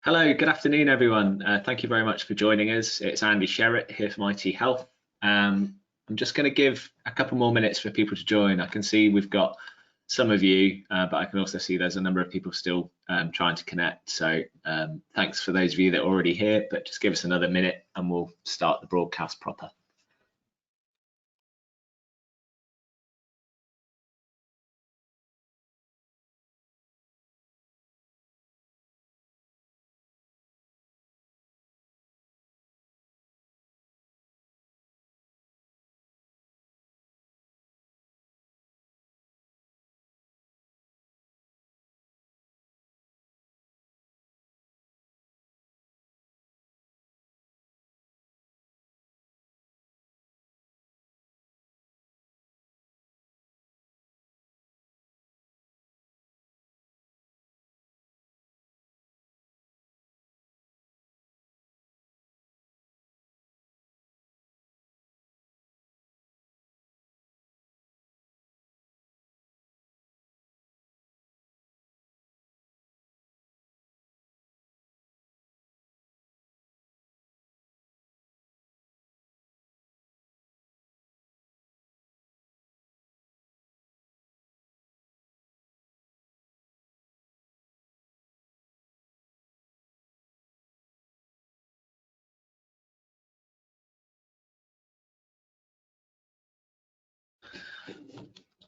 Hello, good afternoon, everyone. Thank you very much for joining us. It's Andy Sherritt here from IT Health. I'm just going to give a couple more minutes for people to join. I can see we've got some of you, but I can also see there's a number of people still trying to connect. So thanks for those of you that are already here, but just give us another minute and we'll start the broadcast proper.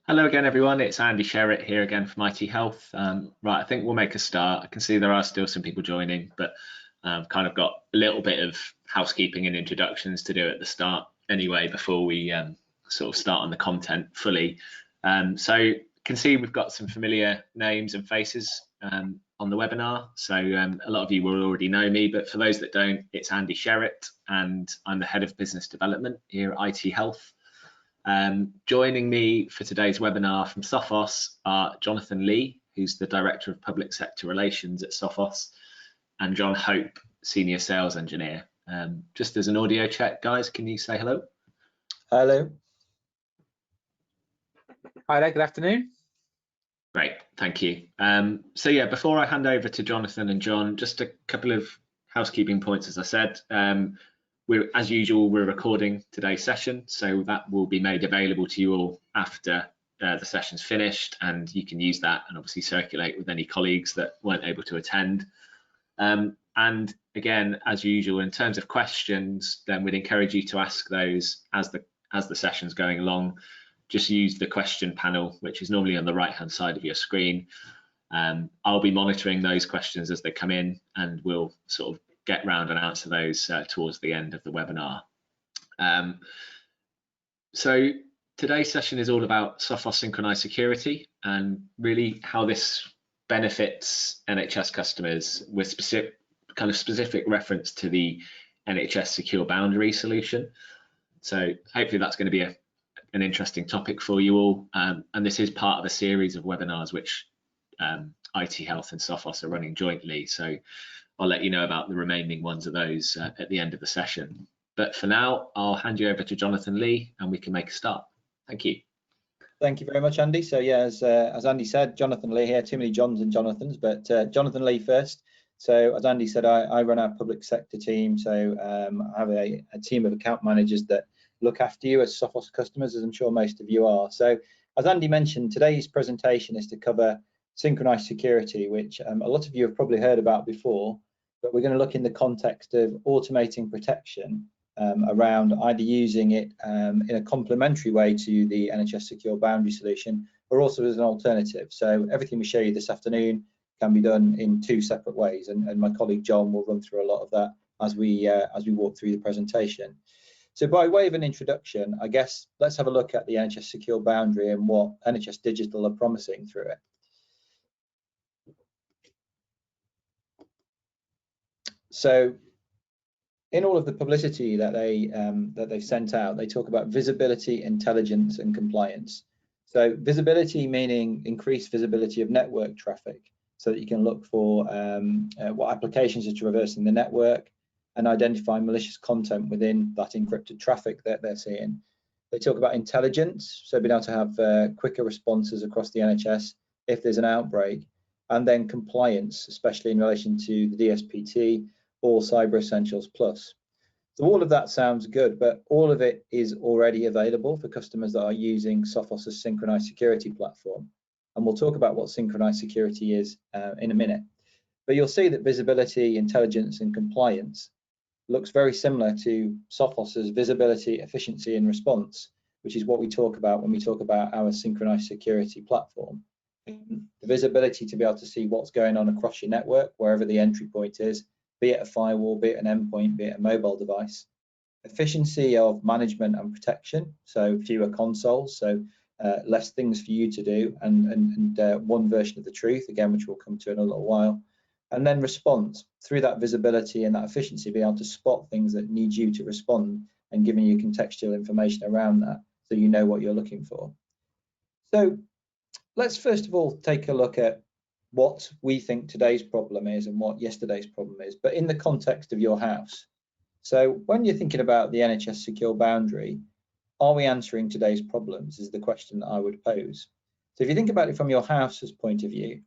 Hello again, everyone. It's Andy Sherritt here again from IT Health. Right, I think we'll make a start. I can see there are still some people joining, but kind of got a little bit of housekeeping and introductions to do at the start anyway, before we sort of start on the content fully. So you can see we've got some familiar names and faces on the webinar. So a lot of you will already know me, but for those that don't, it's Andy Sherritt, and I'm the Head of Business Development here at IT Health. Joining me for today's webinar from Sophos are Jonathan Lee, who's the Director of Public Sector Relations at Sophos, and John Hope, Senior Sales Engineer. Just as an audio check, guys, can you say hello? Hello. Hi there, good afternoon. Great, thank you. So yeah, before I hand over to Jonathan and John, just a couple of housekeeping points, as I said. As usual, we're recording today's session, so that will be made available to you all after the session's finished, and you can use that and obviously circulate with any colleagues that weren't able to attend. And again, as usual, in terms of questions, then we'd encourage you to ask those as the session's going along. Just use the question panel, which is normally on the right-hand side of your screen. I'll be monitoring those questions as they come in, and we'll sort of get round and answer those towards the end of the webinar. So today's session is all about Sophos Synchronized Security and really how this benefits NHS customers with specific reference to the NHS Secure Boundary solution. So hopefully that's going to be an interesting topic for you all, and this is part of a series of webinars which IT Health and Sophos are running jointly. So I'll let you know about the remaining ones of those at the end of the session. But for now, I'll hand you over to Jonathan Lee and we can make a start. Thank you. Thank you very much, Andy. So yeah, as Andy said, Jonathan Lee here, too many Johns and Jonathans, but Jonathan Lee first. So as Andy said, I run our public sector team. So I have a team of account managers that look after you as Sophos customers, as I'm sure most of you are. So as Andy mentioned, today's presentation is to cover synchronized security, which a lot of you have probably heard about before, but we're going to look in the context of automating protection around either using it in a complementary way to the NHS Secure Boundary solution, or also as an alternative. So everything we show you this afternoon can be done in two separate ways, and my colleague John will run through a lot of that as we walk through the presentation. So by way of an introduction, I guess let's have a look at the NHS Secure Boundary and what NHS Digital are promising through it. So in all of the publicity that they've sent out, they talk about visibility, intelligence, and compliance. So visibility meaning increased visibility of network traffic, so that you can look for what applications are traversing the network and identify malicious content within that encrypted traffic that they're seeing. They talk about intelligence, so being able to have quicker responses across the NHS if there's an outbreak. and then compliance, especially in relation to the DSPT or Cyber Essentials Plus. So all of that sounds good, but all of it is already available for customers that are using Sophos' Synchronized Security platform. And we'll talk about what Synchronized Security is in a minute. But you'll see that visibility, intelligence, and compliance looks very similar to Sophos' visibility, efficiency, and response, which is what we talk about when we talk about our Synchronized Security platform. The visibility to be able to see what's going on across your network, wherever the entry point is, be it a firewall, be it an endpoint, be it a mobile device. Efficiency of management and protection, so fewer consoles, so less things for you to do, and one version of the truth, again, which we'll come to in a little while. And then response, through that visibility and that efficiency, be able to spot things that need you to respond and giving you contextual information around that so you know what you're looking for. So let's first of all take a look at what we think today's problem is and what yesterday's problem is, but in the context of your house. So when you're thinking about the NHS Secure Boundary, are we answering today's problems is the question that I would pose. So if you think about it from your house's point of view,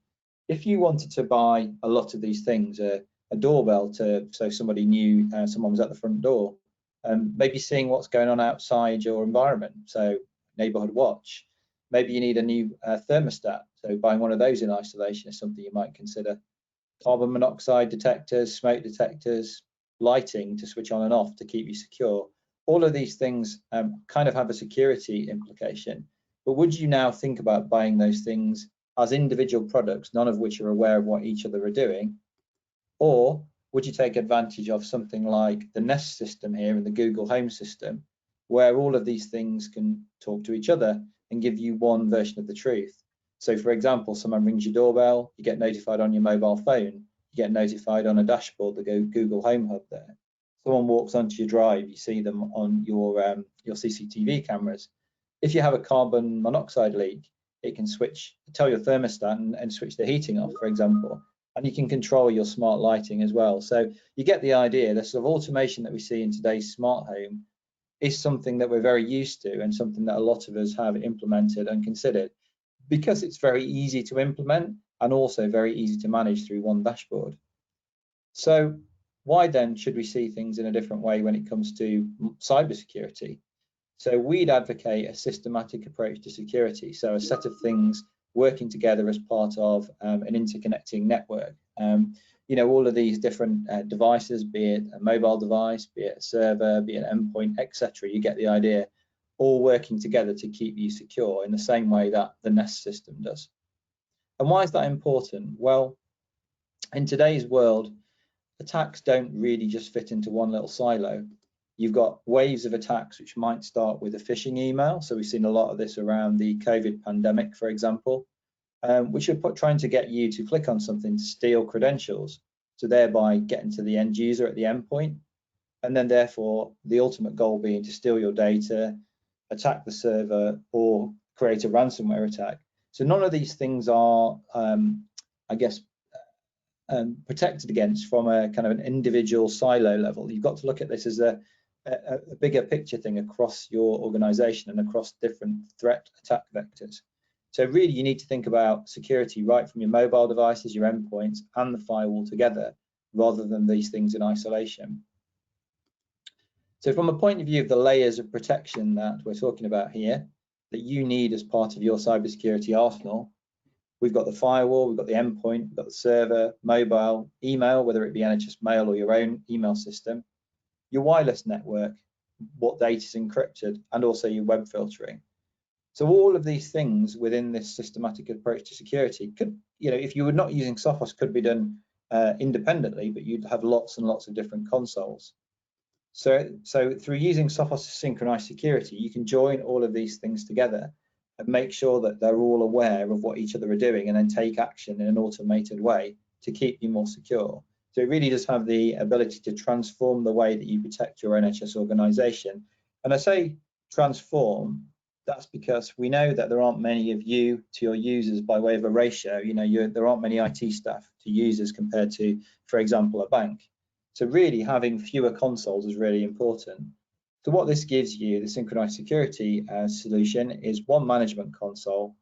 if you wanted to buy a lot of these things, a doorbell so somebody knew someone was at the front door, maybe seeing what's going on outside your environment, so neighborhood watch. Maybe you need a new thermostat, so buying one of those in isolation is something you might consider. Carbon monoxide detectors, smoke detectors, lighting to switch on and off to keep you secure. All of these things kind of have a security implication, but would you now think about buying those things as individual products, none of which are aware of what each other are doing? Or would you take advantage of something like the Nest system here in the Google Home system, where all of these things can talk to each other and give you one version of the truth? So for example, someone rings your doorbell, you get notified on your mobile phone, you get notified on a dashboard, the Google Home Hub there. Someone walks onto your drive, you see them on your CCTV cameras. If you have a carbon monoxide leak, it can tell your thermostat and switch the heating off, for example, and you can control your smart lighting as well. So you get the idea. The sort of automation that we see in today's smart home is something that we're very used to and something that a lot of us have implemented and considered because it's very easy to implement and also very easy to manage through one dashboard. So why then should we see things in a different way when it comes to cybersecurity? So we'd advocate a systematic approach to security, so a set of things working together as part of an interconnecting network. All of these different devices, be it a mobile device, be it a server, be it an endpoint, etc. You get the idea, all working together to keep you secure in the same way that the Nest system does. And why is that important? Well, in today's world, attacks don't really just fit into one little silo. You've got waves of attacks which might start with a phishing email. So we've seen a lot of this around the COVID pandemic, for example, which are trying to get you to click on something to steal credentials, so thereby getting to the end user at the endpoint, and then therefore the ultimate goal being to steal your data, attack the server, or create a ransomware attack. So none of these things are, protected against from a kind of an individual silo level. You've got to look at this as a bigger picture thing across your organization and across different threat attack vectors. So really you need to think about security right from your mobile devices, your endpoints, and the firewall together, rather than these things in isolation. So from a point of view of the layers of protection that we're talking about here, that you need as part of your cybersecurity arsenal, we've got the firewall, we've got the endpoint, we've got the server, mobile, email, whether it be NHS Mail or your own email system, your wireless network, what data is encrypted, and also your web filtering. So all of these things within this systematic approach to security could, if you were not using Sophos, could be done independently, but you'd have lots and lots of different consoles. So through using Sophos Synchronized Security, you can join all of these things together and make sure that they're all aware of what each other are doing and then take action in an automated way to keep you more secure. So it really does have the ability to transform the way that you protect your NHS organization. And I say transform, that's because we know that there aren't many of you to your users by way of a ratio. There aren't many IT staff to users compared to, for example, a bank. So really having fewer consoles is really important. So what this gives you, the Synchronized Security solution, is one management console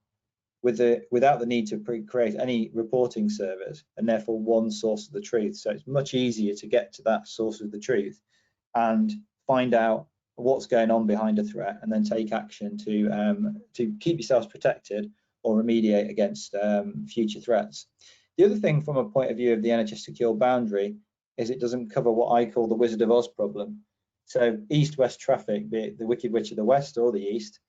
without the need to create any reporting servers, and therefore one source of the truth. So it's much easier to get to that source of the truth and find out what's going on behind a threat, and then take action to keep yourselves protected or remediate against future threats. The other thing from a point of view of the NHS Secure Boundary is it doesn't cover what I call the Wizard of Oz problem. So east-west traffic, be it the Wicked Witch of the West or the East,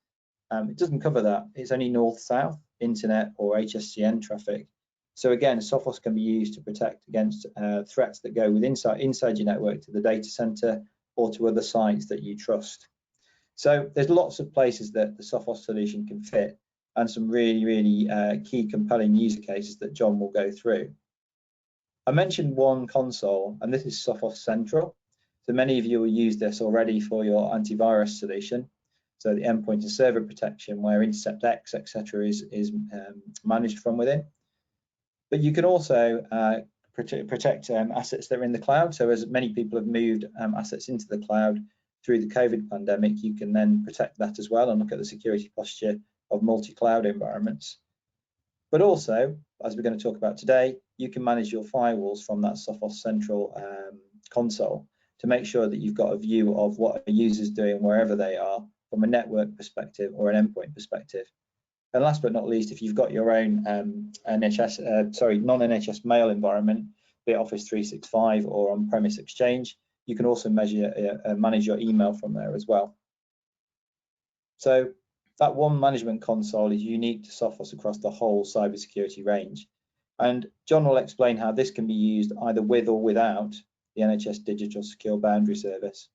it doesn't cover that. It's only north-south, internet or HSCN traffic. So again, Sophos can be used to protect against threats that go inside your network to the data center or to other sites that you trust. So there's lots of places that the Sophos solution can fit, and some really key compelling user cases that John will go through. I mentioned one console, and this is Sophos Central. So many of you will use this already for your antivirus solution. So the endpoint and server protection, where Intercept X, etc., is managed from within. But you can also protect assets that are in the cloud. So as many people have moved assets into the cloud through the COVID pandemic, you can then protect that as well and look at the security posture of multi-cloud environments. But also, as we're going to talk about today, you can manage your firewalls from that Sophos Central console to make sure that you've got a view of what a user's doing wherever they are from a network perspective or an endpoint perspective. And last but not least, if you've got your own non-NHS mail environment, be it Office 365 or on-premise Exchange, you can also manage your email from there as well. So that one management console is unique to Sophos across the whole cybersecurity range. And John will explain how this can be used either with or without the NHS Digital Secure Boundary service.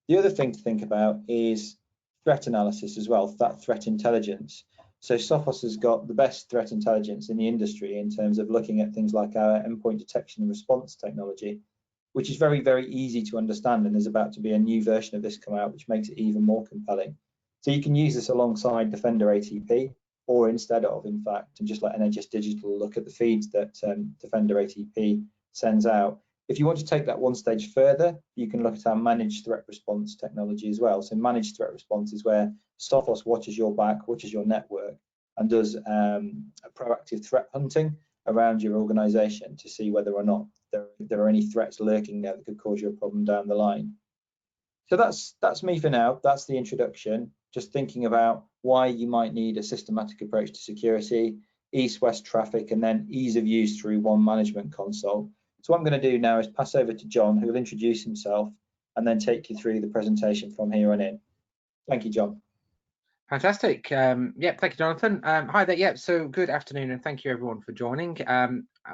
The other thing to think about is threat analysis as well, that threat intelligence. So Sophos has got the best threat intelligence in the industry in terms of looking at things like our endpoint detection and response technology, which is very easy to understand, and there's about to be a new version of this come out, which makes it even more compelling. So you can use this alongside Defender ATP, or instead of, in fact, and just let NHS Digital look at the feeds that Defender ATP sends out. If you want to take that one stage further, you can look at our managed threat response technology as well. So managed threat response is where Sophos watches your back, watches your network, and does a proactive threat hunting around your organization to see whether or not there are any threats lurking there that could cause you a problem down the line. So that's me for now. That's the introduction. Just thinking about why you might need a systematic approach to security, east-west traffic, and then ease of use through one management console. So what I'm going to do now is pass over to John, who will introduce himself and then take you through the presentation from here on in. Thank you, John. Fantastic. Thank you, Jonathan. Hi there. Yep. So good afternoon, and thank you everyone for joining.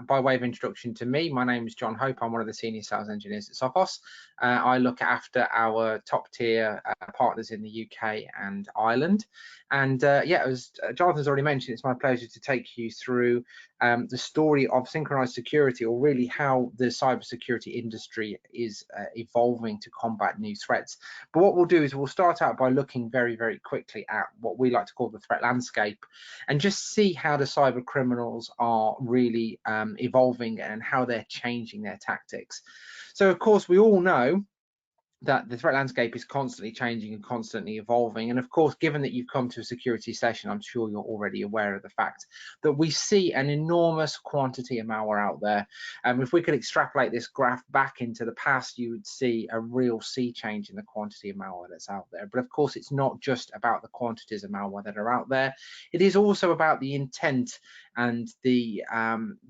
By way of introduction to me, my name is John Hope. I'm one of the senior sales engineers at Sophos. I look after our top tier partners in the UK and Ireland. And as Jonathan's already mentioned, it's my pleasure to take you through the story of synchronized security, or really how the cybersecurity industry is evolving to combat new threats. But what we'll do is we'll start out by looking very quickly at what we like to call the threat landscape, and just see how the cyber criminals are really evolving and how they're changing their tactics. So of course we all know that the threat landscape is constantly changing and constantly evolving. And of course, given that you've come to a security session, I'm sure you're already aware of the fact that we see an enormous quantity of malware out there. If we could extrapolate this graph back into the past, you would see a real sea change in the quantity of malware that's out there. But of course, it's not just about the quantities of malware that are out there. It is also about the intent and the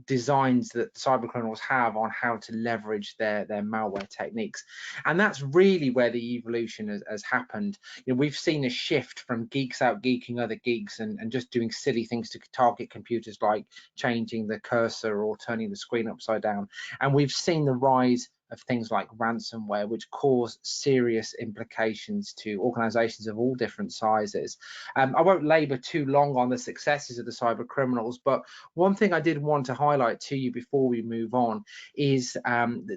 designs that cyber criminals have on how to leverage their malware techniques. And that's really where the evolution has happened. You know, we've seen a shift from geeks out geeking other geeks and just doing silly things to target computers, like changing the cursor or turning the screen upside down. And we've seen the rise of things like ransomware, which cause serious implications to organizations of all different sizes. I won't labor too long on the successes of the cyber criminals, but one thing I did want to highlight to you before we move on is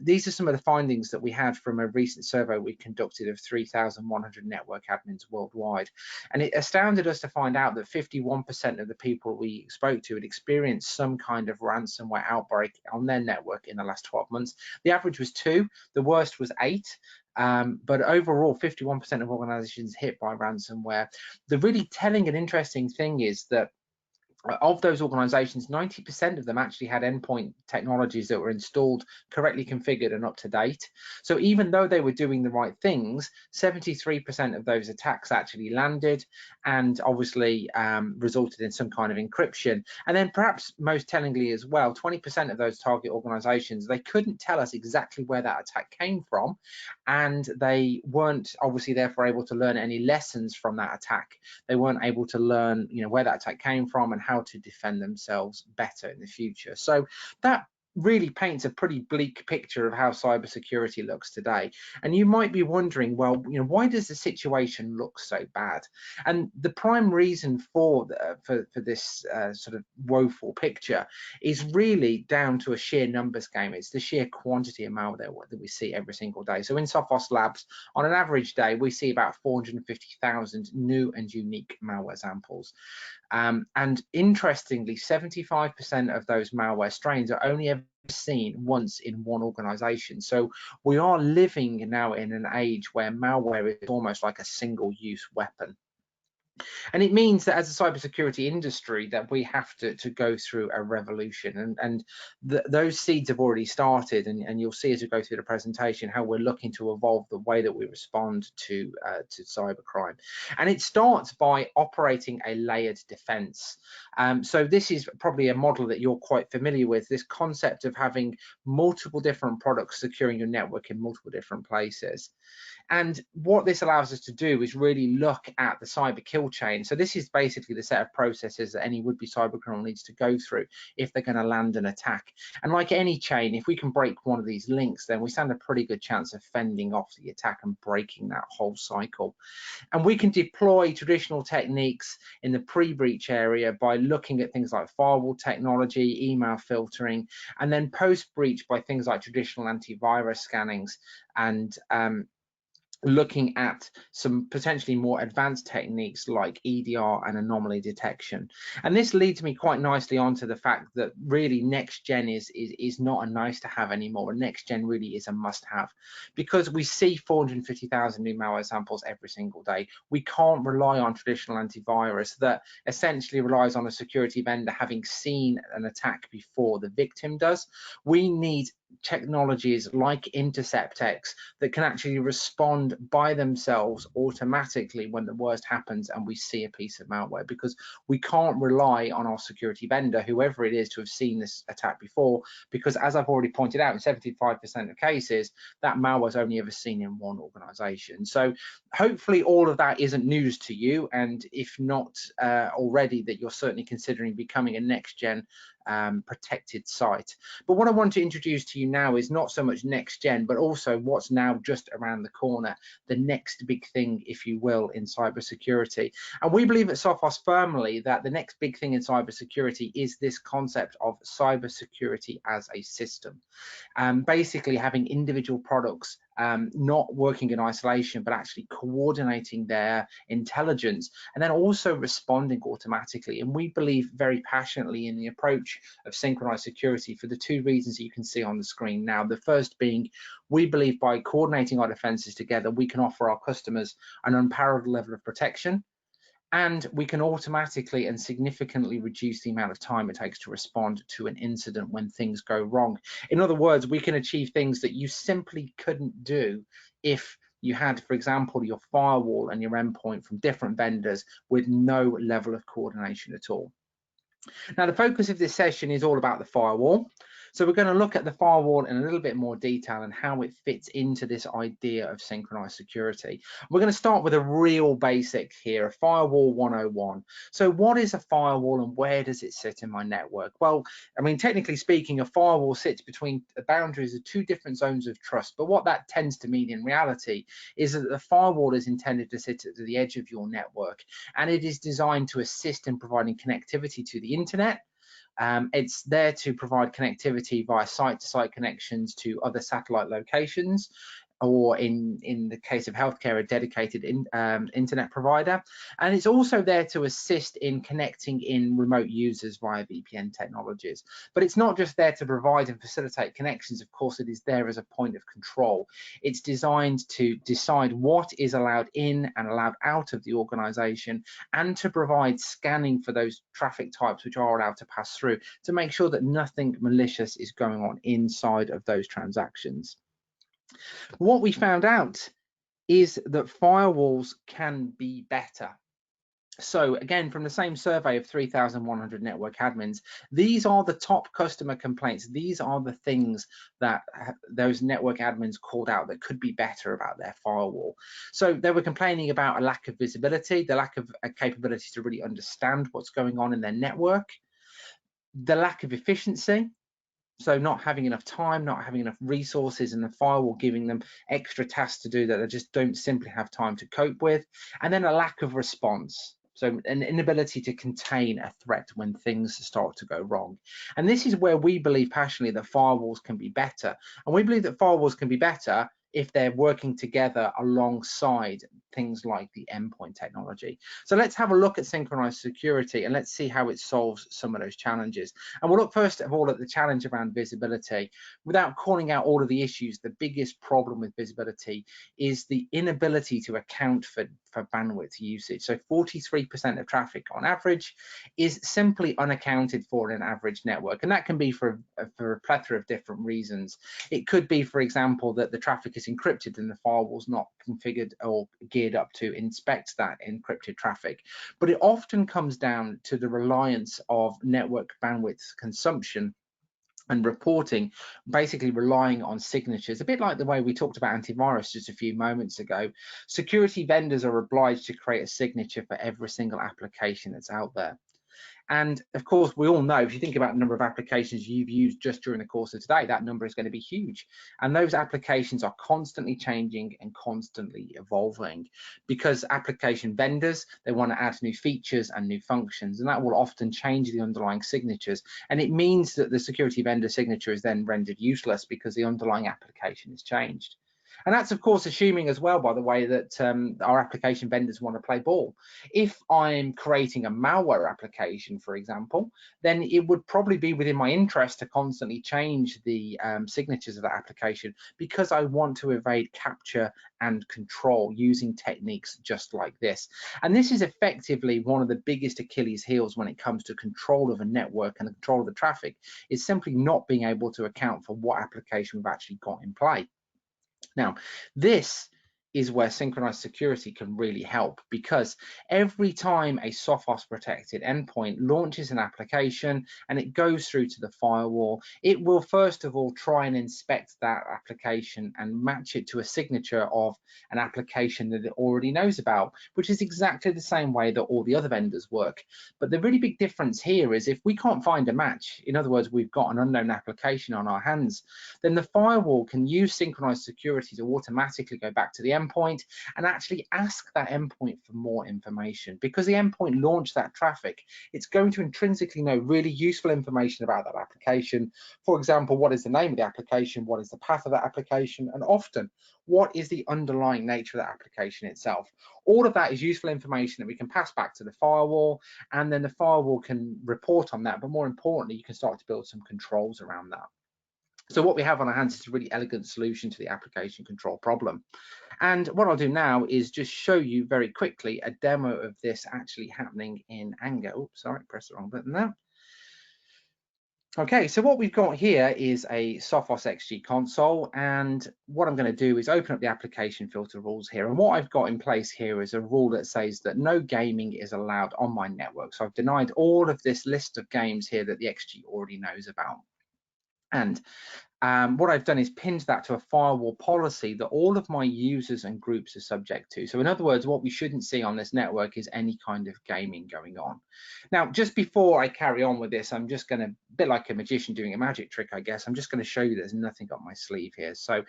these are some of the findings that we had from a recent survey we conducted of 3,100 network admins worldwide. And it astounded us to find out that 51% of the people we spoke to had experienced some kind of ransomware outbreak on their network in the last 12 months. The average was 2, the worst was 8. But overall, 51% of organizations hit by ransomware. The really telling and interesting thing is that of those organizations, 90% of them actually had endpoint technologies that were installed, correctly configured and up to date. So even though they were doing the right things, 73% of those attacks actually landed and obviously resulted in some kind of encryption. And then perhaps most tellingly as well, 20% of those target organizations, they couldn't tell us exactly where that attack came from, and they weren't obviously therefore able to learn any lessons from that attack. They weren't able to learn, where that attack came from and how to defend themselves better in the future. So that really paints a pretty bleak picture of how cybersecurity looks today. And you might be wondering, well, why does the situation look so bad? And the prime reason for this sort of woeful picture is really down to a sheer numbers game. It's the sheer quantity of malware that we see every single day. So in Sophos Labs, on an average day, we see about 450,000 new and unique malware samples. And interestingly, 75% of those malware strains are only ever seen once in one organization. So we are living now in an age where malware is almost like a single-use weapon. And it means that as a cybersecurity industry that we have to go through a revolution, and those seeds have already started, and you'll see as we go through the presentation how we're looking to evolve the way that we respond to cybercrime. And it starts by operating a layered defense. So this is probably a model that you're quite familiar with, this concept of having multiple different products securing your network in multiple different places. And what this allows us to do is really look at the cyber kill chain. So this is basically the set of processes that any would-be cybercriminal needs to go through if they're going to land an attack. And like any chain, if we can break one of these links, then we stand a pretty good chance of fending off the attack and breaking that whole cycle. And we can deploy traditional techniques in the pre-breach area by looking at things like firewall technology, email filtering, and then post-breach by things like traditional antivirus scannings and looking at some potentially more advanced techniques like EDR and anomaly detection. And this leads me quite nicely onto the fact that really next gen is not a nice to have anymore. Next gen really is a must have, because we see 450,000 new malware samples every single day. We can't rely on traditional antivirus that essentially relies on a security vendor having seen an attack before the victim does. We need technologies like InterceptX that can actually respond by themselves automatically when the worst happens and we see a piece of malware, because we can't rely on our security vendor, whoever it is, to have seen this attack before, because as I've already pointed out, in 75% of cases that malware is only ever seen in one organization. So hopefully all of that isn't news to you, and if not already, that you're certainly considering becoming a next gen protected site. But what I want to introduce to you now is not so much next gen, but also what's now just around the corner, the next big thing, if you will, in cybersecurity. And we believe at Sophos firmly that the next big thing in cybersecurity is this concept of cybersecurity as a system. Basically having individual products not working in isolation, but actually coordinating their intelligence and then also responding automatically. And we believe very passionately in the approach of synchronized security for the two reasons that you can see on the screen now. The first being, we believe by coordinating our defenses together, we can offer our customers an unparalleled level of protection, and we can automatically and significantly reduce the amount of time it takes to respond to an incident when things go wrong. In other words, we can achieve things that you simply couldn't do if you had, for example, your firewall and your endpoint from different vendors with no level of coordination at all. Now, the focus of this session is all about the firewall. So we're going to look at the firewall in a little bit more detail and how it fits into this idea of synchronized security. We're going to start with a real basic here, a firewall 101. So what is a firewall and where does it sit in my network? Well, I mean, technically speaking, a firewall sits between the boundaries of two different zones of trust. But what that tends to mean in reality is that the firewall is intended to sit at the edge of your network, and it is designed to assist in providing connectivity to the internet. It's there to provide connectivity via site-to-site connections to other satellite locations. or in the case of healthcare, a dedicated internet provider. And it's also there to assist in connecting in remote users via VPN technologies. But it's not just there to provide and facilitate connections. Of course, it is there as a point of control. It's designed to decide what is allowed in and allowed out of the organization, and to provide scanning for those traffic types which are allowed to pass through, to make sure that nothing malicious is going on inside of those transactions. What we found out is that firewalls can be better. So again, from the same survey of 3,100 network admins, these are the top customer complaints. These are the things that those network admins called out that could be better about their firewall. So they were complaining about a lack of visibility, the lack of a capability to really understand what's going on in their network, the lack of efficiency. So not having enough time, not having enough resources, and the firewall giving them extra tasks to do that they just don't simply have time to cope with. And then a lack of response. So an inability to contain a threat when things start to go wrong. And this is where we believe passionately that firewalls can be better. And we believe that firewalls can be better if they're working together alongside things like the endpoint technology. So let's have a look at synchronized security, and let's see how it solves some of those challenges. And we'll look first of all at the challenge around visibility. Without calling out all of the issues, the biggest problem with visibility is the inability to account for bandwidth usage. So 43% of traffic on average is simply unaccounted for in an average network, and that can be for a plethora of different reasons. It could be, for example, that the traffic is encrypted and the firewall's not configured or geared up to inspect that encrypted traffic. But it often comes down to the reliance of network bandwidth consumption and reporting, basically relying on signatures, a bit like the way we talked about antivirus just a few moments ago. Security vendors are obliged to create a signature for every single application that's out there. And of course, we all know, if you think about the number of applications you've used just during the course of today, that number is going to be huge. And those applications are constantly changing and constantly evolving, because application vendors, they want to add new features and new functions, and that will often change the underlying signatures. And it means that the security vendor signature is then rendered useless because the underlying application has changed. And that's, of course, assuming as well, by the way, that our application vendors want to play ball. If I'm creating a malware application, for example, then it would probably be within my interest to constantly change the signatures of that application, because I want to evade capture and control using techniques just like this. And this is effectively one of the biggest Achilles heels when it comes to control of a network and the control of the traffic, is simply not being able to account for what application we've actually got in play. Now, this is where synchronized security can really help, because every time a Sophos protected endpoint launches an application and it goes through to the firewall, it will first of all try and inspect that application and match it to a signature of an application that it already knows about, which is exactly the same way that all the other vendors work. But the really big difference here is, if we can't find a match, in other words, we've got an unknown application on our hands, then the firewall can use synchronized security to automatically go back to the endpoint and actually ask that endpoint for more information. Because the endpoint launched that traffic, it's going to intrinsically know really useful information about that application. For example, what is the name of the application, what is the path of that application, and often what is the underlying nature of that application itself. All of that is useful information that we can pass back to the firewall, and then the firewall can report on that. But more importantly, you can start to build some controls around that. So what we have on our hands is a really elegant solution to the application control problem. And what I'll do now is just show you very quickly a demo of this actually happening in anger. Oops, sorry, press the wrong button there. Okay, so what we've got here is a Sophos XG console, and what I'm going to do is open up the application filter rules here. And what I've got in place here is a rule that says that no gaming is allowed on my network. So I've denied all of this list of games here that the XG already knows about. And what I've done is pinned that to a firewall policy that all of my users and groups are subject to. So in other words, what we shouldn't see on this network is any kind of gaming going on. Now, just before I carry on with this, I'm just going to, a bit like a magician doing a magic trick, I guess, I'm just going to show you there's nothing up my sleeve here. So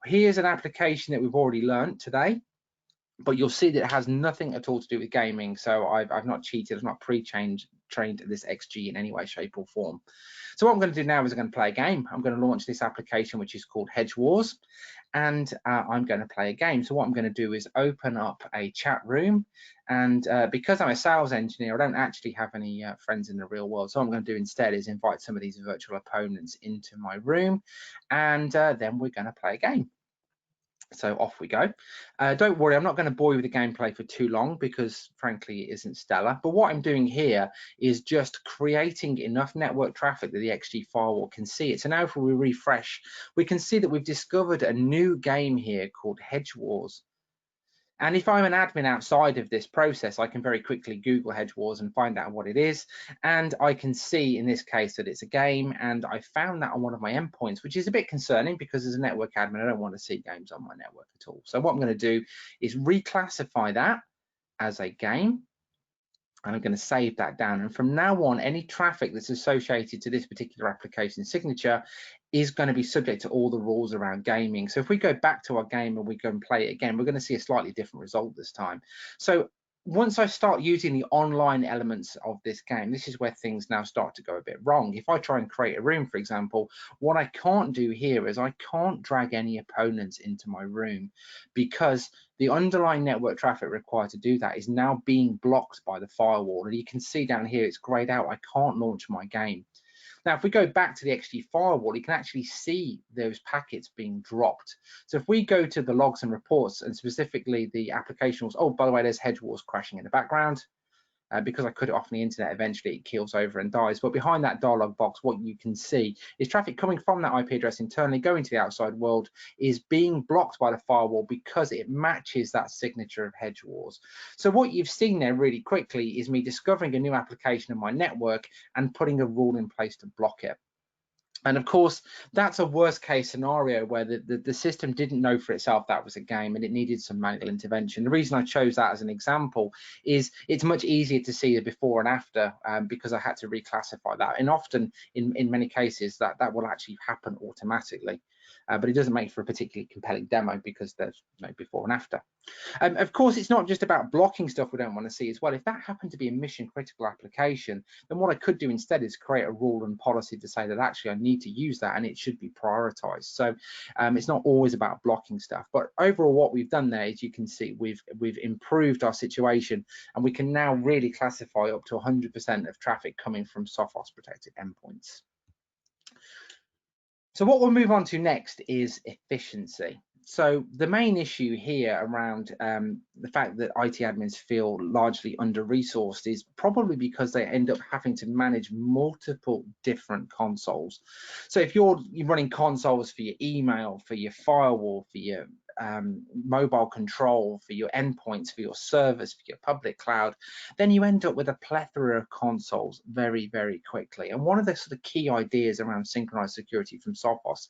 here's an application that we've already learned today, but you'll see that it has nothing at all to do with gaming. So I've not cheated, I've not pre-changed trained this XG in any way, shape or form. So what I'm going to do now is I'm going to play a game. I'm going to launch this application, which is called Hedge Wars, and I'm going to play a game. So what I'm going to do is open up a chat room, and because I'm a sales engineer, I don't actually have any friends in the real world. So what I'm going to do instead is invite some of these virtual opponents into my room, and then we're going to play a game. So off we go. Don't worry, I'm not going to bore you with the gameplay for too long because frankly it isn't stellar. But what I'm doing here is just creating enough network traffic that the XG firewall can see it. So now if we refresh, we can see that we've discovered a new game here called Hedge Wars. And if I'm an admin outside of this process, I can very quickly Google Hedge Wars and find out what it is. And I can see in this case that it's a game, and I found that on one of my endpoints, which is a bit concerning because as a network admin, I don't want to see games on my network at all. So what I'm going to do is reclassify that as a game. And I'm going to save that down. And from now on, any traffic that's associated to this particular application signature is going to be subject to all the rules around gaming. So if we go back to our game and we go and play it again, we're going to see a slightly different result this time. So once I start using the online elements of this game, this is where things now start to go a bit wrong. If I try and create a room, for example, what I can't do here is I can't drag any opponents into my room because the underlying network traffic required to do that is now being blocked by the firewall. And you can see down here, it's grayed out. I can't launch my game. Now, if we go back to the XG firewall, you can actually see those packets being dropped. So if we go to the logs and reports, and specifically the application was, oh, by the way, there's Hedge Wars crashing in the background. Because I cut it off on the internet, eventually it keels over and dies. But behind that dialog box, what you can see is traffic coming from that IP address internally going to the outside world is being blocked by the firewall because it matches that signature of Hedge Wars. So what you've seen there really quickly is me discovering a new application in my network and putting a rule in place to block it. And of course, that's a worst case scenario where the system didn't know for itself that was a game and it needed some manual intervention. The reason I chose that as an example is it's much easier to see the before and after because I had to reclassify that. And often in many cases that will actually happen automatically. But it doesn't make for a particularly compelling demo because there's no before and after. Of course, it's not just about blocking stuff we don't want to see as well. If that happened to be a mission critical application, then what I could do instead is create a rule and policy to say that actually I need to use that and it should be prioritized. So it's not always about blocking stuff. But overall, what we've done there is you can see we've improved our situation and we can now really classify up to 100% of traffic coming from Sophos protected endpoints. So what we'll move on to next is efficiency. So the main issue here around the fact that IT admins feel largely under-resourced is probably because they end up having to manage multiple different consoles. So if you're running consoles for your email, for your firewall, for your mobile control, for your endpoints, for your servers, for your public cloud, then you end up with a plethora of consoles very, very quickly. And one of the sort of key ideas around synchronized security from Sophos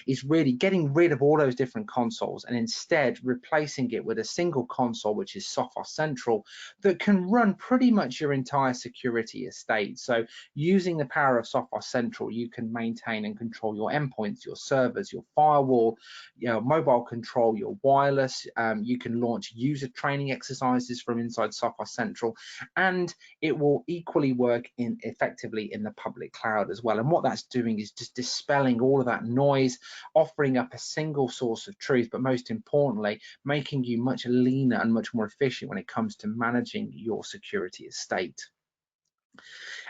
is really getting rid of all those different consoles and instead replacing it with a single console, which is Sophos Central, that can run pretty much your entire security estate. So using the power of Sophos Central, you can maintain and control your endpoints, your servers, your firewall, your mobile control, your wireless. You can launch user training exercises from inside Sophos Central, and it will equally work effectively in the public cloud as well. And what that's doing is just dispelling all of that noise, offering up a single source of truth, but most importantly, making you much leaner and much more efficient when it comes to managing your security estate.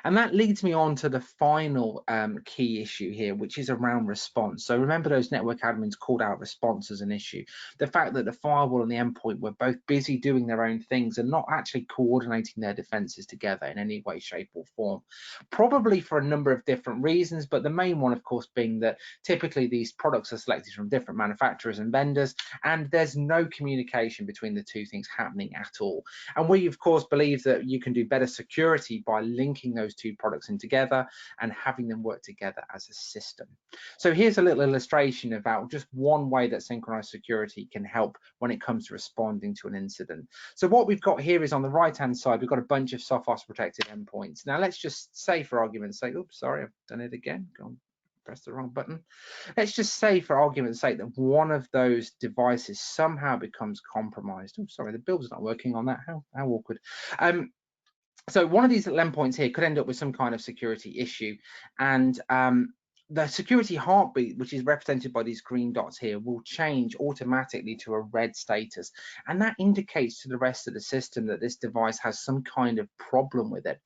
And that leads me on to the final key issue here, which is around response. So remember those network admins called out response as an issue. The fact that the firewall and the endpoint were both busy doing their own things and not actually coordinating their defenses together in any way, shape or form. Probably for a number of different reasons, but the main one, of course, being that typically these products are selected from different manufacturers and vendors, and there's no communication between the two things happening at all. And we, of course, believe that you can do better security by linking those two products in together and having them work together as a system. So here's a little illustration about just one way that synchronized security can help when it comes to responding to an incident. So what we've got here is on the right hand side, we've got a bunch of Sophos protected endpoints. Now let's just say for argument's sake, oops, sorry, I've done it again, go on, press the wrong button. Let's just say for argument's sake that one of those devices somehow becomes compromised. Oh, sorry, the build's not working on that, how awkward. So one of these little endpoints here could end up with some kind of security issue, and the security heartbeat, which is represented by these green dots here, will change automatically to a red status, and that indicates to the rest of the system that this device has some kind of problem with it.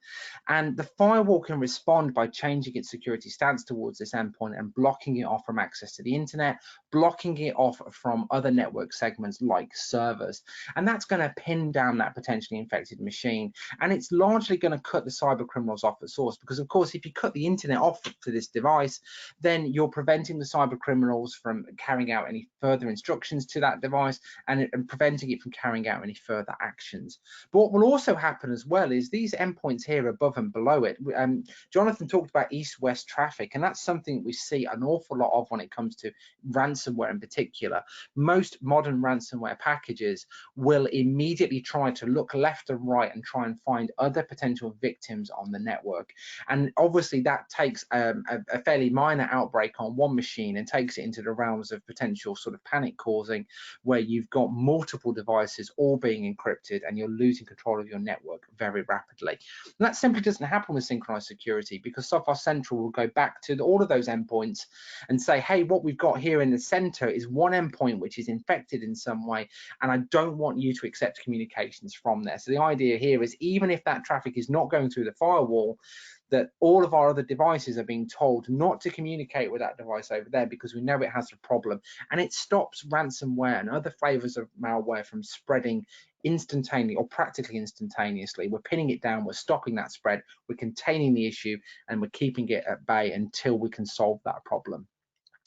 And the firewall can respond by changing its security stance towards this endpoint and blocking it off from access to the internet, blocking it off from other network segments like servers, and that's going to pin down that potentially infected machine. And it's largely going to cut the cyber criminals off at source, because of course if you cut the internet off to this device, then you're preventing the cyber criminals from carrying out any further instructions to that device, and preventing it from carrying out any further actions. But what will also happen as well is these endpoints here above and below it, Jonathan talked about east-west traffic, and that's something we see an awful lot of when it comes to ransomware in particular. Most modern ransomware packages will immediately try to look left and right and try and find other potential victims on the network. And obviously that takes a fairly minor outbreak on one machine and takes it into the realms of potential sort of panic causing, where you've got multiple devices all being encrypted and you're losing control of your network very rapidly. And that simply doesn't happen with synchronized security, because Sophos Central will go back to all of those endpoints and say, hey, what we've got here in the center is one endpoint which is infected in some way, and I don't want you to accept communications from there. So the idea here is, even if that traffic is not going through the firewall, that all of our other devices are being told not to communicate with that device over there, because we know it has a problem, and it stops ransomware and other flavors of malware from spreading instantaneously or practically instantaneously. We're pinning it down, we're stopping that spread, we're containing the issue, and we're keeping it at bay until we can solve that problem.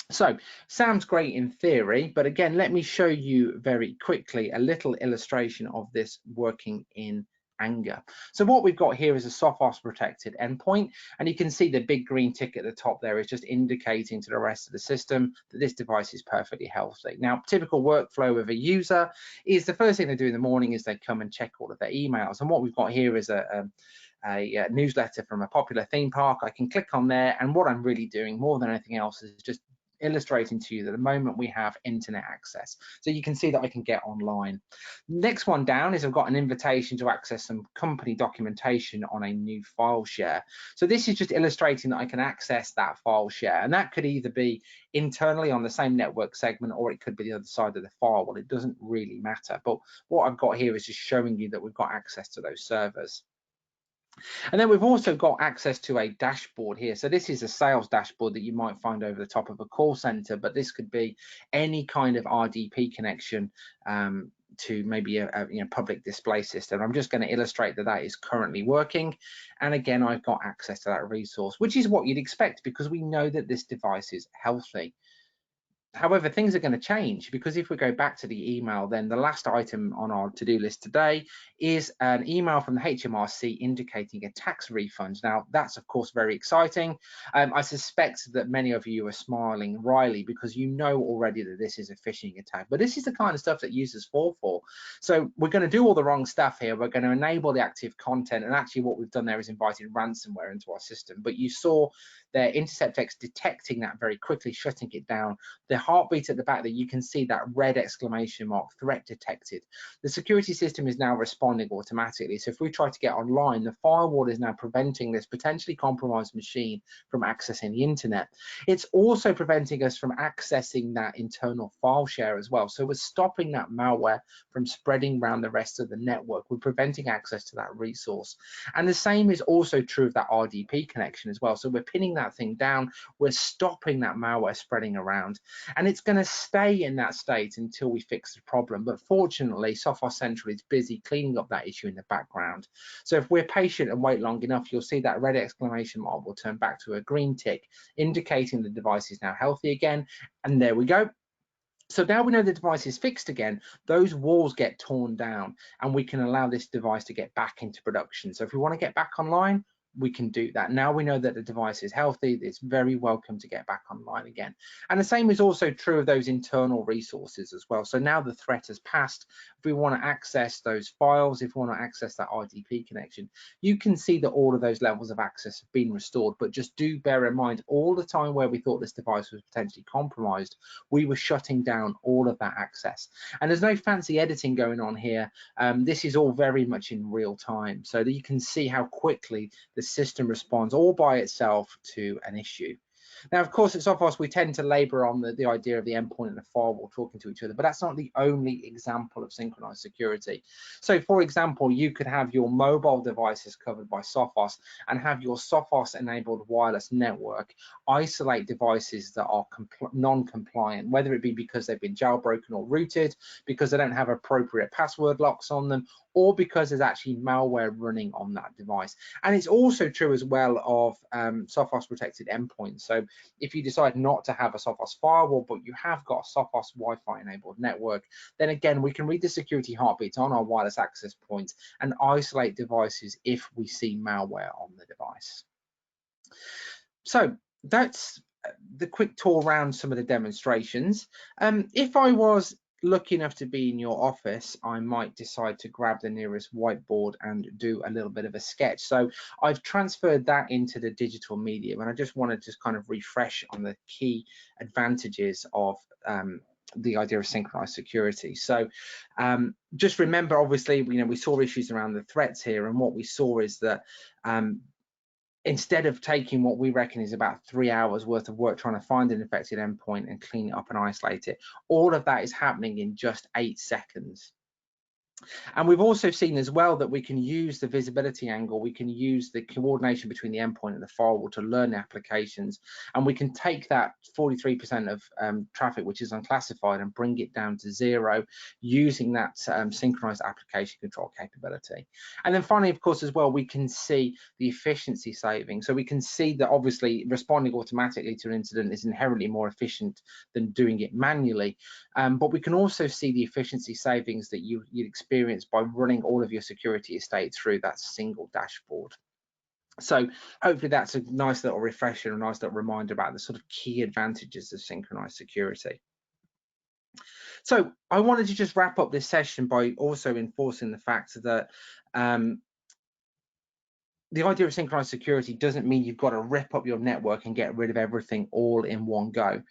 So sounds great in theory, but again, let me show you very quickly a little illustration of this working in anger. So what we've got here is a Sophos protected endpoint, and you can see the big green tick at the top there is just indicating to the rest of the system that this device is perfectly healthy. Now, typical workflow of a user is the first thing they do in the morning is they come and check all of their emails, and what we've got here is a newsletter from a popular theme park. I can click on there, and what I'm really doing more than anything else is just illustrating to you that at the moment we have internet access, so you can see that I can get online. Next one down is I've got an invitation to access some company documentation on a new file share. So this is just illustrating that I can access that file share, and that could either be internally on the same network segment, or it could be the other side of the firewall. It doesn't really matter, but what I've got here is just showing you that we've got access to those servers. And then we've also got access to a dashboard here. So this is a sales dashboard that you might find over the top of a call center, but this could be any kind of RDP connection to maybe a public display system. I'm just going to illustrate that that is currently working. And again, I've got access to that resource, which is what you'd expect, because we know that this device is healthy. However, things are going to change, because if we go back to the email, then the last item on our to-do list today is an email from the HMRC indicating a tax refund. Now, that's of course very exciting. I suspect that many of you are smiling wryly, because you know already that this is a phishing attack, but this is the kind of stuff that users fall for. So we're going to do all the wrong stuff here. We're going to enable the active content, and actually what we've done there is invited ransomware into our system. But you saw their InterceptX detecting that very quickly, shutting it down. The heartbeat at the back, that you can see that red exclamation mark, threat detected. The security system is now responding automatically. So if we try to get online, the firewall is now preventing this potentially compromised machine from accessing the internet. It's also preventing us from accessing that internal file share as well. So we're stopping that malware from spreading around the rest of the network. We're preventing access to that resource. And the same is also true of that RDP connection as well. So we're pinning that thing down, we're stopping that malware spreading around, and it's going to stay in that state until we fix the problem. But fortunately, Sophos Central is busy cleaning up that issue in the background. So if we're patient and wait long enough, you'll see that red exclamation mark will turn back to a green tick, indicating the device is now healthy again. And there we go. So now we know the device is fixed again, those walls get torn down, and we can allow this device to get back into production. So if we want to get back online, we can do that. Now we know that the device is healthy, it's very welcome to get back online again. And the same is also true of those internal resources as well. So now the threat has passed. If we want to access those files, if we want to access that IDP connection, you can see that all of those levels of access have been restored. But just do bear in mind, all the time where we thought this device was potentially compromised, we were shutting down all of that access. And there's no fancy editing going on here. This is all very much in real time, so that you can see how quickly the system responds all by itself to an issue. Now, of course, at Sophos, we tend to labor on the idea of the endpoint and the firewall talking to each other, but that's not the only example of synchronized security. So, for example, you could have your mobile devices covered by Sophos and have your Sophos-enabled wireless network isolate devices that are non-compliant, whether it be because they've been jailbroken or rooted, because they don't have appropriate password locks on them, or because there's actually malware running on that device. And it's also true as well of Sophos protected endpoints. So if you decide not to have a Sophos firewall, but you have got a Sophos Wi-Fi enabled network, then again, we can read the security heartbeats on our wireless access points and isolate devices if we see malware on the device. So that's the quick tour around some of the demonstrations. If I was lucky enough to be in your office, I might decide to grab the nearest whiteboard and do a little bit of a sketch. So I've transferred that into the digital medium, and I just want to just kind of refresh on the key advantages of the idea of synchronized security. So just remember, obviously, we saw issues around the threats here, and what we saw is that instead of taking what we reckon is about 3 hours worth of work trying to find an infected endpoint and clean it up and isolate it, all of that is happening in just 8 seconds. And we've also seen as well that we can use the visibility angle, we can use the coordination between the endpoint and the firewall to learn the applications, and we can take that 43% of traffic which is unclassified and bring it down to 0 using that synchronized application control capability. And then finally, of course, as well, we can see the efficiency saving. So we can see that obviously responding automatically to an incident is inherently more efficient than doing it manually, but we can also see the efficiency savings that you'd experience by running all of your security estate through that single dashboard. So hopefully that's a nice little refresher, a nice little reminder about the sort of key advantages of synchronized security. So I wanted to just wrap up this session by also enforcing the fact that the idea of synchronized security doesn't mean you've got to rip up your network and get rid of everything all in one go.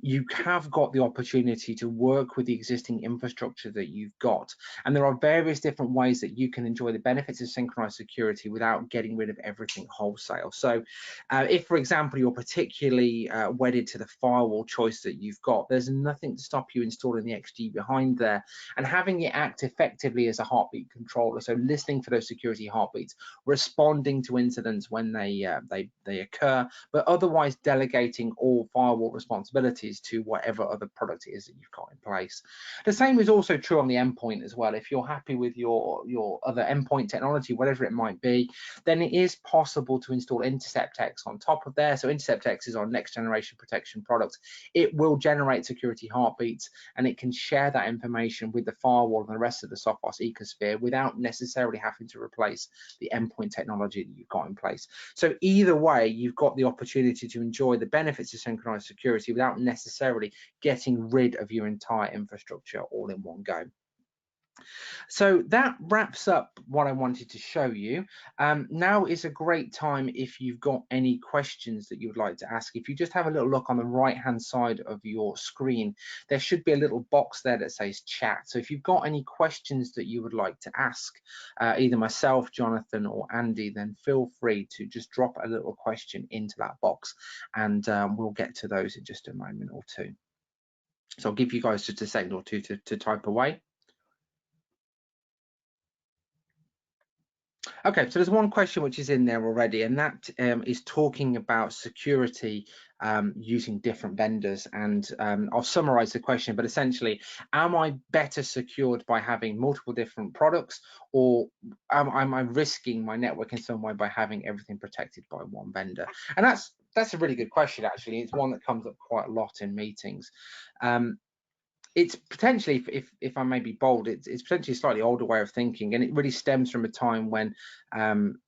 You have got the opportunity to work with the existing infrastructure that you've got, and there are various different ways that you can enjoy the benefits of synchronized security without getting rid of everything wholesale. So if, for example, you're particularly wedded to the firewall choice that you've got, there's nothing to stop you installing the XG behind there and having it act effectively as a heartbeat controller, so listening for those security heartbeats, responding to incidents when they occur, but otherwise delegating all firewall responsibilities to whatever other product it is that you've got in place. The same is also true on the endpoint as well. If you're happy with your other endpoint technology, whatever it might be, then it is possible to install InterceptX on top of there. So InterceptX is our next generation protection product. It will generate security heartbeats, and it can share that information with the firewall and the rest of the Sophos ecosphere without necessarily having to replace the endpoint technology that you've got in place. So either way, you've got the opportunity to enjoy the benefits of synchronized security without necessarily getting rid of your entire infrastructure all in one go. So that wraps up what I wanted to show you. Now is a great time if you've got any questions that you would like to ask. If you just have a little look on the right hand side of your screen, there should be a little box there that says chat. So if you've got any questions that you would like to ask either myself, Jonathan, or Andy, then feel free to just drop a little question into that box, and we'll get to those in just a moment or two. So I'll give you guys just a second or two to type away. Okay, so there's one question which is in there already, and that is talking about security using different vendors. And I'll summarize the question, but essentially, am I better secured by having multiple different products, or am I risking my network in some way by having everything protected by one vendor? And that's a really good question, actually. It's one that comes up quite a lot in meetings. it's potentially, if I may be bold, it's potentially a slightly older way of thinking, and it really stems from a time when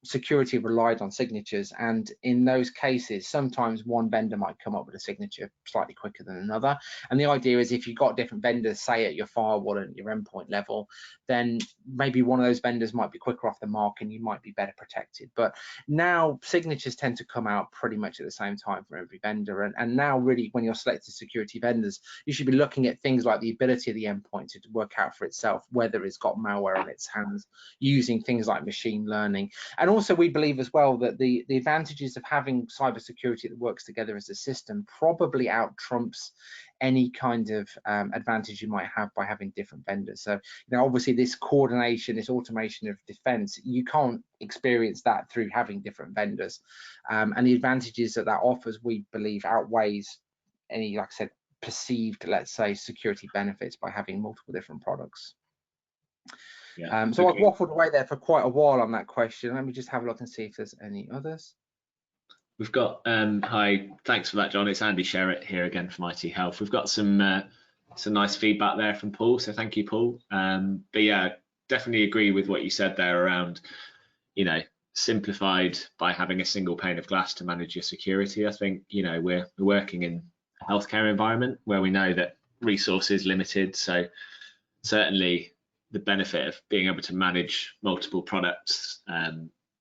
security relied on signatures, and in those cases sometimes one vendor might come up with a signature slightly quicker than another. And the idea is, if you've got different vendors, say at your firewall and your endpoint level, then maybe one of those vendors might be quicker off the mark and you might be better protected. But now signatures tend to come out pretty much at the same time for every vendor, and now really when you're selecting security vendors, you should be looking at things like the ability of the endpoint to work out for itself whether it's got malware on its hands, using things like machine learning. And also we believe as well that the advantages of having cybersecurity that works together as a system probably out trumps any kind of advantage you might have by having different vendors. So, you know, obviously this coordination, this automation of defense, you can't experience that through having different vendors. And the advantages that offers, we believe, outweighs any, like I said, perceived, let's say, security benefits by having multiple different products. Yeah, so I've waffled away there for quite a while on that question. Let me just have a look and see if there's any others. We've got, hi, thanks for that, John. It's Andy Sherritt here again from IT Health. We've got some nice feedback there from Paul, so thank you, Paul. But yeah, definitely agree with what you said there around, you know, simplified by having a single pane of glass to manage your security. I think, you know, we're working in a healthcare environment where we know that resources limited, so certainly the benefit of being able to manage multiple products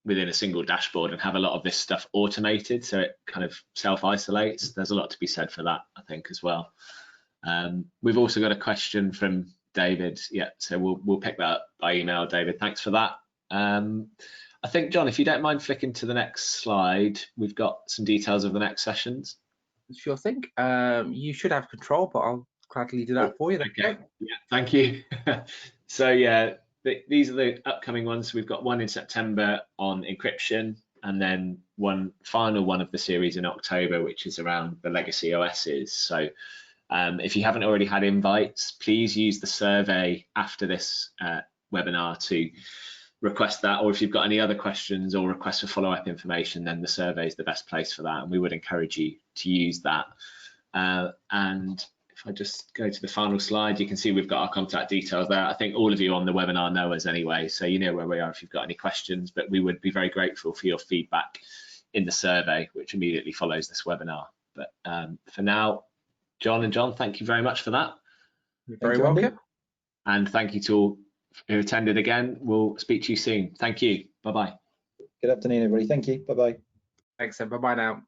within a single dashboard and have a lot of this stuff automated, so it kind of self-isolates. There's a lot to be said for that, I think, as well. We've also got a question from David. Yeah, so we'll pick that up by email, David. Thanks for that. I think, John, if you don't mind flicking to the next slide, we've got some details of the next sessions. Sure thing. You should have control, but I'll gladly do that for you. Okay. Yeah, thank you. So yeah, these are the upcoming ones. We've got one in September on encryption, and then one final one of the series in October, which is around the legacy OSs. So if you haven't already had invites, please use the survey after this webinar to request that, or if you've got any other questions or requests for follow-up information, then the survey is the best place for that, and we would encourage you to use that. And if I just go to the final slide, you can see we've got our contact details there. I think all of you on the webinar know us anyway, so you know where we are if you've got any questions, but we would be very grateful for your feedback in the survey, which immediately follows this webinar. But for now, John and John, thank you very much for that. You're very welcome. And thank you to all who attended again. We'll speak to you soon. Thank you. Bye-bye. Good afternoon, everybody. Thank you. Bye-bye. Thanks, and bye-bye now.